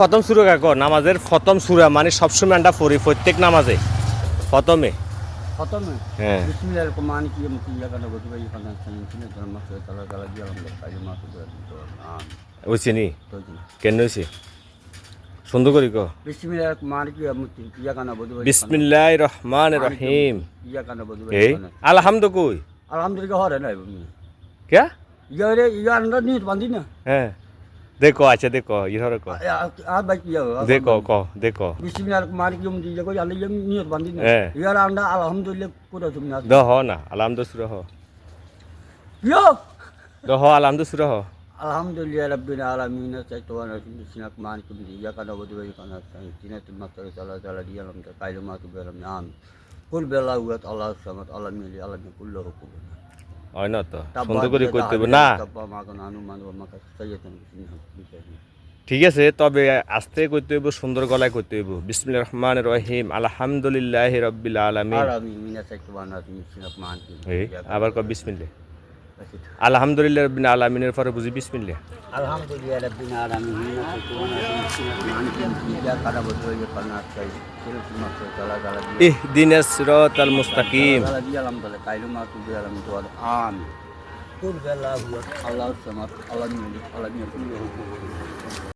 প্রথম সূরা কাকো নামাজের প্রথম সূরা মানে সবসময় আমরা পড়ি প্রত্যেক নামাজে প্রথমে খতমে হ্যাঁ বিসমিল্লাহির রহমানির রহিম ইয়াকা নবুতু ওয়া ইয়াকা নাস্তাইন ইহদিনাস সিরাতাল মুস্তাকিম তাআলা দিয়া আলহামদুলিল্লাহ কালিমা হয়েছে নি তো কেন হয়েছে সুন্দর করি কো বিসমিল্লাহির রহমানির রহিম ইয়াকা নবুতু ওয়া বিসমিল্লাহির রহমানির রহিম ইয়াকা নবুতু ওয়া এই ইয়াকা নাস্তাইন আলহামদু কই আলহামদুলিল্লাহ হরে নাই বমি কে ইয়ারে ইয়া আন্ডা নিত বান্দি না হ্যাঁ দেখো আচ্ছা দেখো ইহরে কো আ বাই ইয়া দেখো ক দেখো বিসমিল্লাহির রহমানির রহিম ইয়া কই আল্লাহ নিত বান্দি না হ্যাঁ। ইয়ার আন্ডা আলহামদুলিল্লাহ পুরো তুমি না দ হ না আলহামদু সূরা হ ইয়া দ হ আলহামদু সূরা হ alhamdulillah rabbil alamin sayyidina sinak man kum ya kana bodu ya kana sinatul masal sala sala dia lam ta kalimatu beram amin kul billahu wa allah samad allah mili allah kullu hukum হয় না তো সুন্দর করে করতে হবে না ঠিক আছে তবে আস্তে করতে হইব সুন্দর গলায় করতে হইব বিসমিল্লাহির রহমানির রহিম আলহামদুলিল্লাহি রাব্বিল আলামিন এই আবার কও বিসমিল্লাহ আলহামদুলিল্লাহি রাব্বিল আলামিনের পরে বুঝি বিসমিল্লাহ alhamdulillah rabbil alamin ya kana bodu ya kana sinatul masal sala sala dia ইহদিনাস সিরাতাল মুস্তাকিম sala dia alhamdulillah kalimatu beram amin kul billahu wa allah samad allah mili allah kullu hukum